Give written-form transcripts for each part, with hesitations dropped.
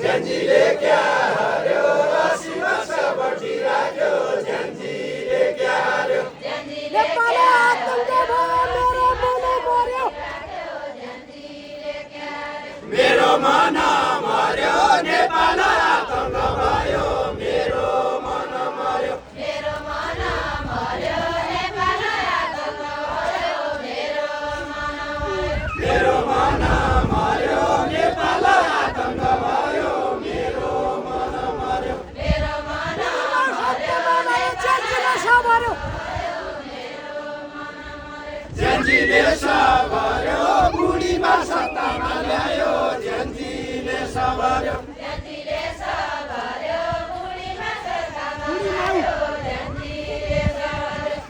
ज्यानजीले क्या हार्यो राशि वर्षा बढी राख्यो ज्यानजीले क्या हार्यो नेपाल आतङ्क भयो मेरो मन मर्यो नेपाल आतङ्क भयो मेरो मन मर्यो मेरो मन मर्यो नेपाल आतङ्क भयो मेरो मन मर्यो नेपाल आतङ्क भयो मेरो मन मर्यो मेरो मन ज्यानजीले ज्यानजीले सबर्यो बुढीमा सत्तामा ल्यायो ज्यानजीले सबर्यो ज्यानजीले सबर्यो बुढीमा सत्तामा ल्यायो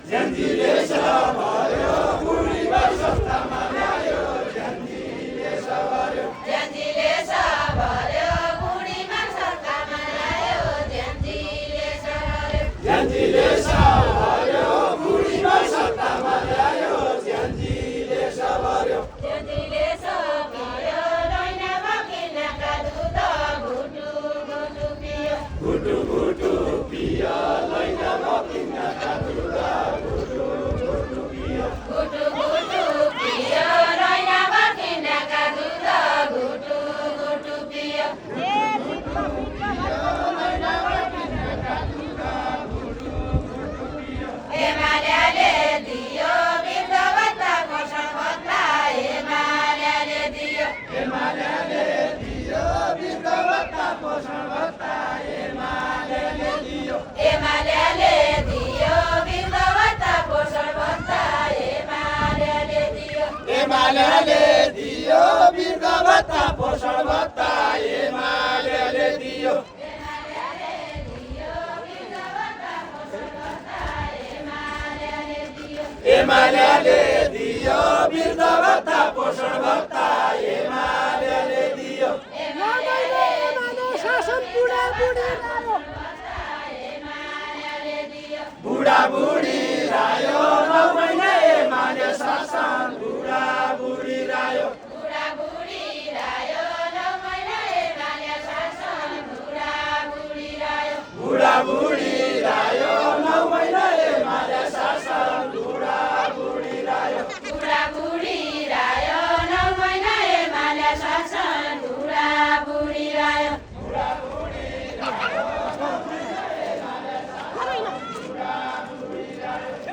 ज्यानजीले सबर्यो बुढीमा सत्तामा ल्यायो ज्यानजीले सबर्यो ज्यानजीले सबर्यो बुढीमा सत्तामा ल्यायो ज्यानजीले सबर्यो ज्यानजीले सबर्यो बुढीमा सत्तामा ल्यायो ज्यानजीले सबर्यो ज्यानजीले सबर्यो लैनामा किनाका दुध घुटु घुटु पियो घुटु घुटु पियो लैनामा किनाका दुध घुटु घुटु पियो घुटु घुटु पियो लैनामा किनाका दुध घुटु घुटु पियो एमालेले दियो वृद्ध भत्ता पोषण भत्ता एमालेले दियो एमालेले दियो वृद्ध भत्ता पोषण भत्ता एमालेले दियो एमालेले दियो वृद्ध भत्ता पोषण भत्ता एमालेले दियो एमालेले दियो वृद्ध भत्ता पोषण भत्ता एमालेले दियो एमालेले दियो वृद्ध भत्ता पोषण भत्ता एमालेले दियो शासन बुढा बुढी रायो 9 महिना एमाले शासन बुढा बुढी रायो बुढा बुढी रायो 9 महिना एमाले शासन बुढा बुढी रायो बुढा बुढी रायो 9 महिना एमाले शासन बुढा बुढी रायो बुढा बुढी रायो 9 महिना एमाले शासन बुढा बुढी रायो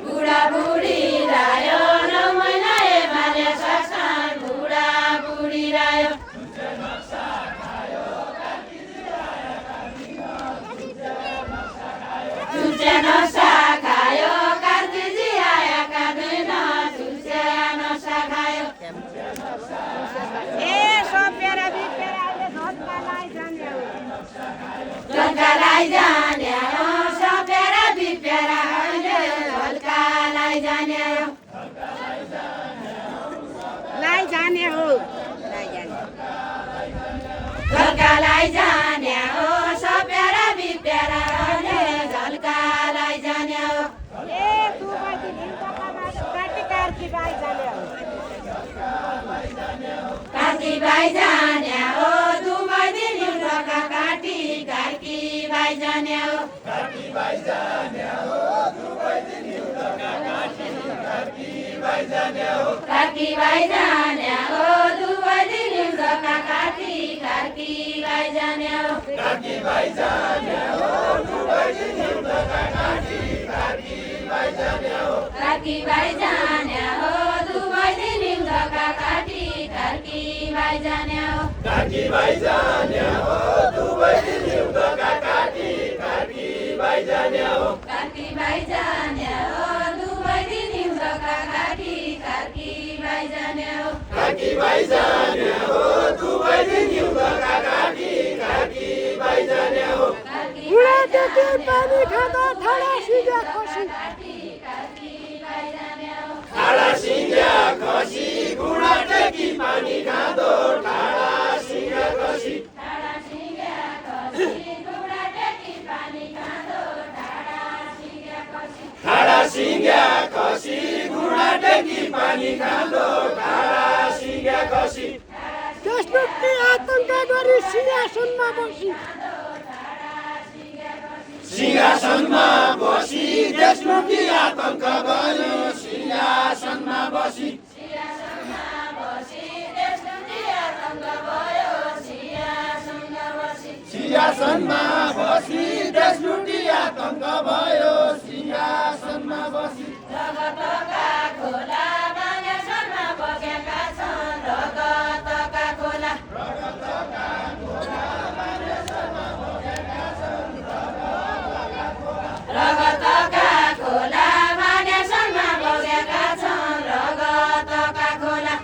बुढा बुढी रायो 9 महिना एमाले शासन बुढा बुढी रायो चुच्या नसा खायो कार्तिजी आएका दिन चुच्या नसा खायो झल्कालाई जाने हो सपेरा बिपेरा अहिले झल्कालाई जाने हो झल्कालाई जाने हो सपेरा बिपेरा अहिले झल्कालाई जाने हो कार्की भाइ जाने हो दुबै दिन हिउँदका काटी कार्की भाइ जाने हो कार्की भाइ जाने हो दुबै दिन हिउँदका काटी कार्की भाइ जाने हो कार्की भाइ जाने हो दुबै दिन हिउँदका काटी कार्की भाइ जाने हो कार्की भाइ जाने हो दुबै दिन हिउँदका काटी कार्की भाइ जाने हो कार्की भाइ जाने हो दुबै दिन हिउँदका काटी कार्की भाइ जाने हो कार्की भाइ जाने हो दुबै दिन हिउँदका काटी कार्की भाइ जाने हो कार्की भाइ जाने हो दुबै दिन हिउँदका काटी कार्की भाइ जाने हो कार्की भाइ जाने हो दुबै दिन हिउँदका काटी कार्की भाइ जाने हो बुढादेखि पानी खाँदा ठाडा सिधा खसी ठाडा सिङ्ग्या खसी घुँडा टेकी पानी खाँदो ठाडा सिङ्ग्या खसी ठाडा सिङ्ग्या खसी घुँडा टेकी पानी खाँदो ठाडा सिङ्ग्या खसी ठाडा सिङ्ग्या खसी घुँडा टेकी पानी खाँदो ठाडा सिङ्ग्या घसी देशमुखी आतंक गरी सिंहासनमा बसी सिंहासनमा बसी देशमुखी आतंक गर्यो सिंहासनमा बसी सिंहासनमा बसी देशमुखी आतंक भयो सिंहासनमा बसी रगतका खोला बानेश्वरमा बगेका छन् रगतका खोला रगतका खोला बानेश्वरमा बगेका छन् रगतका खोला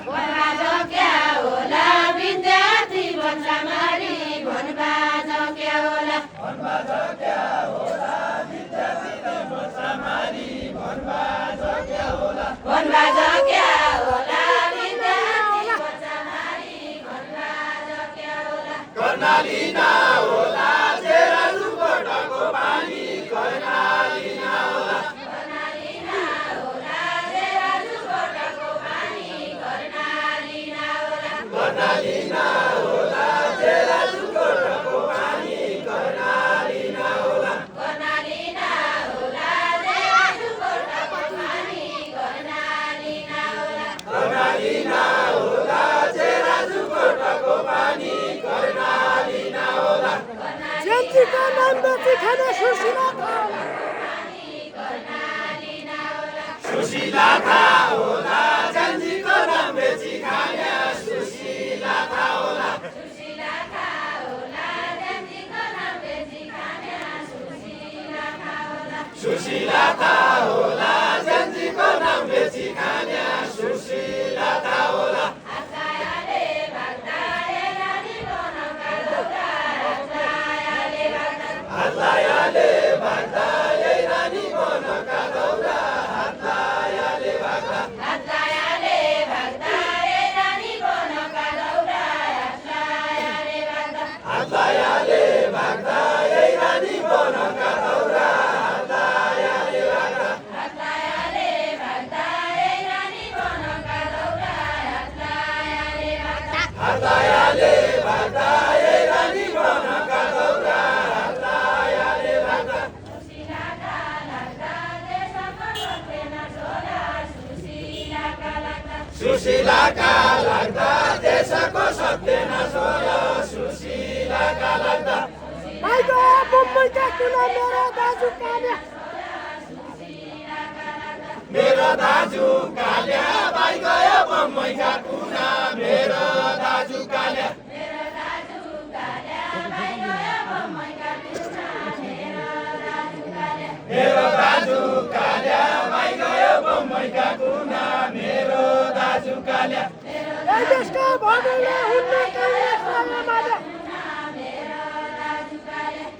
वनबाज क्या होला विद्यार्थी बच्चा मारी वनबाज क्या होला वनबाज क्या होला विद्यार्थीले बच्चा मारी वनबाज क्या होला वनबाज क्या होला विद्यार्थी बच्चा मारी वनबाज क्या होला कर्णाली ना होला जेरा जुकोटको पानी कर्णाली ना होला कर्णाली ना होला जेरा जुकोटको पानी कर्णाली ना होला कर्णाली ना होला जेरा जुकोटको पानी कर्णाली ना होला कर्णाली ना होला जेरा जुकोटको पानी कर्णाली ना होला कर्णाली ना होला जेरा जुकोटको पानी कर्णाली ना होला जेन्जीको नाम बेची खाने सुशीला सुशीला था होला जन्जीको नाम बेची खाने सुशीला था होला सुशीला था होला जन्जीको नाम बेची खाने सुशीला था होला सुशीला था होला जन्जीको नाम बेची खाने सुशीला था होला आशायाले भाग्दा रानी बनका दौरा आशायाले भाग्दा हातलायाले भाग्दा यही रानी बनका दौरा हातलायाले भाग्दा आशायाले भाग्दा रानी बनका दौरा आशायाले भाग्दा हातलायाले भाग्दा यही रानी बनका दौरा हातलायाले भाग्दा आशायाले भाग्दा रानी बनका दौरा आशायाले भाग्दा हातलायाले भाग्दा यही रानी बनका दौरा हातलायाले भाग्दा सुशीलाका लाग्दा देशमा बस्दैन छोरा सुशीलाका लाग्दा सुशीलाका लाग्दा देशको सत्यनाश भयो सुशीलाका लाग्दा भाइको मुम्बईका कुना मेरो दाजु काल्या मेरो दाजु काल्या भाइ गयो बम्बईका कुना मेरो दाजु काल्या मेरो दाजु काल्या भाइ गयो बम्बईका कुना मेरो दाजु काल्या मेरो दाजु काल्या भाइ गयो बम्बईका कुना मेरो दाजु काल्या এই দেশका भगौला हुन्न काङ्ग्रेस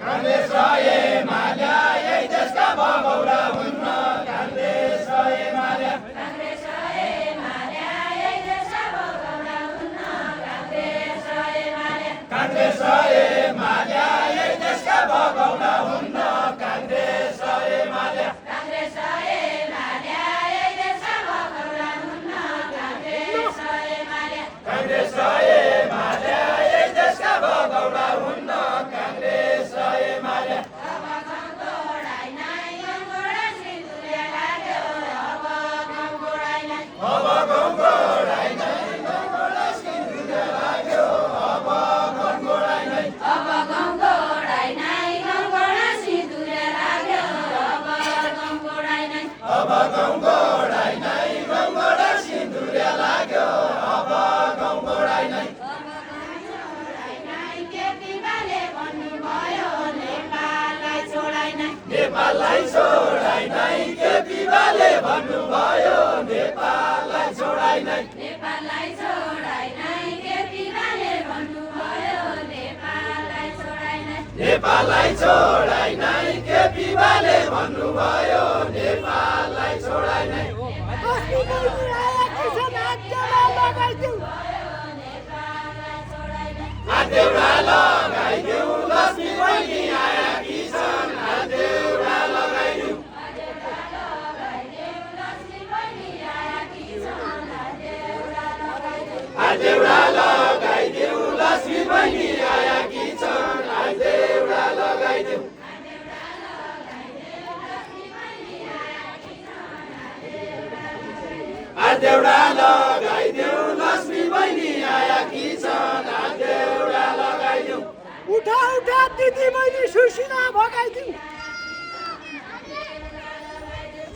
काङ्ग्रेस र एमाले यही देशका भगौरा हुन्न काङ्ग्रेस र एमाले काङ्ग्रेस एमाले यही देशका भगौरा हुन्न काङ्ग्रेस एमाले काङ्ग्रेस र एमाले यही देशका भगौरा हुन्न काङ्ग्रेस र एमाले काङ्ग्रेस एमाले यही देशका भगौरा हुन्न काङ्ग्रेस एमाले काङ्ग्रेस र एमाले यही देशका भगौरा हुन्न काङ्ग्रेस र एमाले अब गङ्गोडाइ नै गङ्गोडा सिन्दुरे लाग्यो अब गङ्गोडाइ नै अब गङ्गोडाइ नै गङ्गोडा सिन्दुरे लाग्यो अब गङ्गोडाइ नै अब गङ्गोडाइ नै गङ्गोडा सिन्दुरे लाग्यो अब गङ्गोडाइ नै अब गङ्गोडाइ नै गङ्गोडा सिन्दुरे लाग्यो अब गङ्गोडाइ नै केपीबाले भन्नुभयो नेपाललाई छोडाइ नै नेपाललाई छोडाइ नै केपीबाले भन्नुभयो नेपाललाई छोडाइ नै नेपाललाई छोडाइ नै केपीबाले भन्नुभयो नेपाललाई छोडाइ नै नेपाललाई छोडाइ नै केपीबाले भन्नुभयो नेपाललाई छोडाइ नै अस्ति बहिनी आया किसान राज्यमा लगाइदिउ नेपाललाई छोडाइ नै हातेउडा लगाइदेऊ लक्ष्मी बहिनी आया किसान हातेउडा लगाइदेऊ हातेउडा लगाइदेऊ लक्ष्मी बहिनी आएकी छन् हातेउडा लगाइदेऊ उठा उठा दिदी बहिनी सुशीला भगाइदिऊ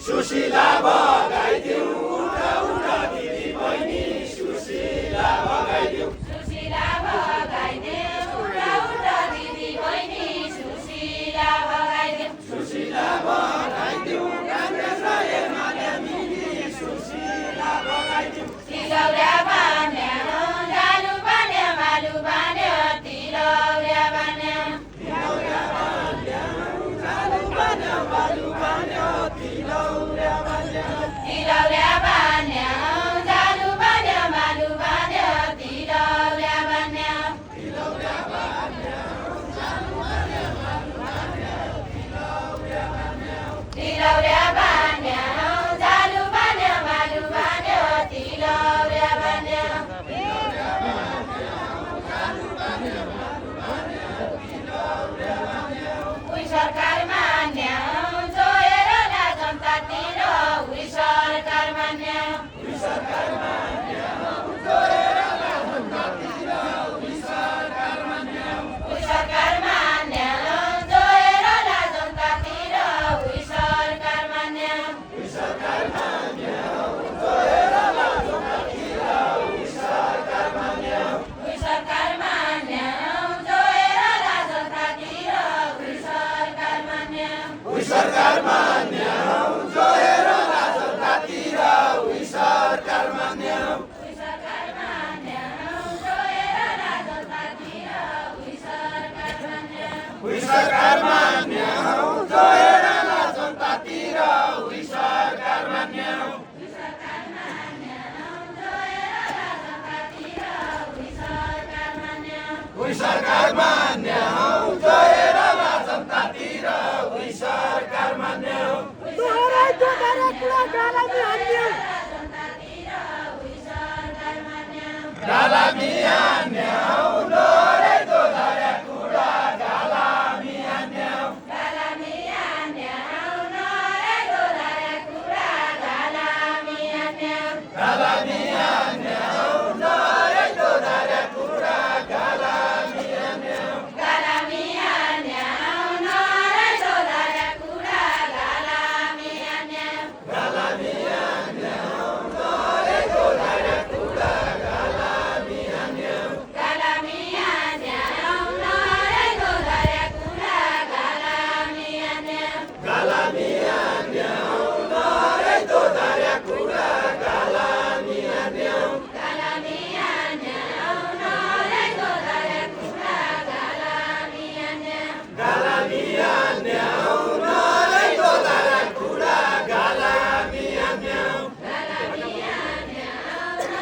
सुशीला भगाइदेऊ उठा उठा दिदी बहिनी सुशीला भगाइदेऊ सुशीला भगाइदेऊ उठा उठा दिदी बहिनी सुशीला भगाइदेऊ सुशीला भगाइदेऊ काङ्ग्रेस र एमाले मिली सुशीला भगाइदेऊ तिलौरा बान्यो जालु बान्यो मालु बान्यो तिलौरा बान्यो तिलौरा बान्यो जालु बान्यो बालु बान्यो तिलौरा बान्यो तिलौरा बान्यो जालु बान्यो मालु बान्यो तिलौरा बान्यो तिलौरा बान्यो जालु बान्यो बालु बान्यो तिलौरा बान्यो तिलौरा बान्यो जालु बान्यो मालु बान्यो तिलौरा बान्यो उही सरकार मान्यो जोएर ला जनतातिर उही सरकार मान्यो उही सरकार मान्यो जोएर ला जनतातिर उही सरकार मान्यो उही सरकार मान्यो जोएर ला जनतातिर उही सरकार मान्यो उही सरकार मान्यो जोएर ला जनतातिर उही सरकार मान्यो उही सरकार मान्यो जोएर ला जनतातिर उही सरकार मान्यो उही सरकार मान्यो जोएर ला जनतातिर उही सरकार मान्यो उही सरकार मान्यो जोएर ला जनतातिर उही सरकार मान्यो उही सरकार मान्यो जोएर ला जनतातिर उही सरकार मान्यो उही सरकार मान्यो जोएर ला जनतातिर उही सरकार मान्यो उही सरकार मान्यो जोएर ला जनतातिर उही सरकार मान्यो दोहोऱ्याइ दोहोऱ्या कुरा गालामी हान्यो गालामी हान्यो दोहोऱ्याइ दोहोऱ्या कुरा गालामी हान्यो गालामी हान्यो नरे दोहोऱ्या कुरा गालामी हान्यो गालामी हान्यो दोहोऱ्याइ दोहोऱ्या कुरा गालामी हान्यो गालामी हान्यो नरे दोहोऱ्या कुरा गालामी हान्यो गालामी हान्यो दोहोऱ्याइ दोहोऱ्या कुरा गालामी हान्यो गालामी हान्यो नरे दोहोऱ्या कुरा गालामी हान्यो गालामी हान्यो दोहोऱ्याइ दोहोऱ्या कुरा गालामी हान्यो गालामी हान्यो नरे दोहोऱ्या कुरा गालामी हान्यो गालामी हान्यो दोहोऱ्याइ दोहोऱ्या कुरा गालामी हान्यो गालामी हान्यो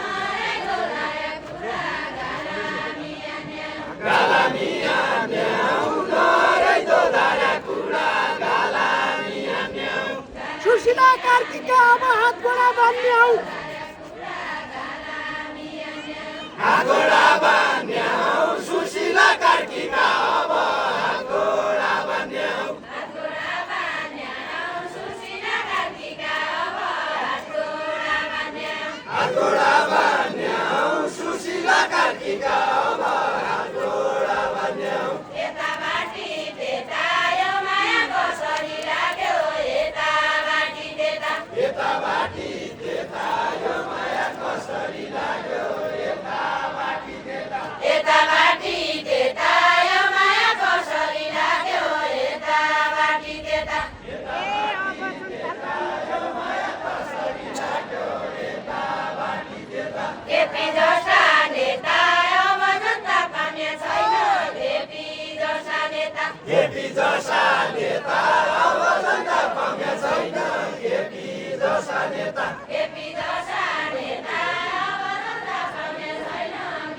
नरे दोहोऱ्या कुरा गालामी हान्यो गालामी हान्यो दोहोऱ्याइ दोहोऱ्या कुरा गालामी हान्यो सुशीला कार्कीका अब हात गोडा बान्यो हातगोडा बान्यो सुशीला कार्कीका अब हातगोडा बान्यो हातगोडा बान्यो सुशीला कार्कीका अब हातगोडा बान्यो हातगोडा बान्यो सुशीला कार्कीका अब हातगोडा बान्यो यताबाटी त्यता यो माया कसरी लाग्यो यताबाटी त्यता यताबाटी त्यता यो माया कसरी लाग्यो यताबाटी त्यता यताबाटी त्यता यो माया कसरी लाग्यो यताबाटी त्यता केपी जस्ता नेता अब जनता पाउने छैन केपी जस्ता नेता केपी जसा नेता अब जनता पाउने छैन केपी जसा नेता केपी जस्ता नेता अब जनता पाउने छैन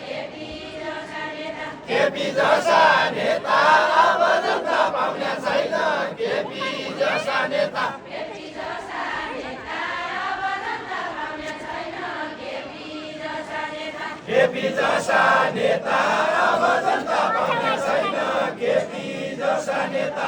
केपी जस्ता नेता केपी जसा नेता अब जनता पाउने छैन केपी जसा नेता केपी जस्ता नेता अब जनता पाउने छैन केपी जस्ता नेता केपी जसा नेता अब जनता पाउने छैन केपी जसा नेता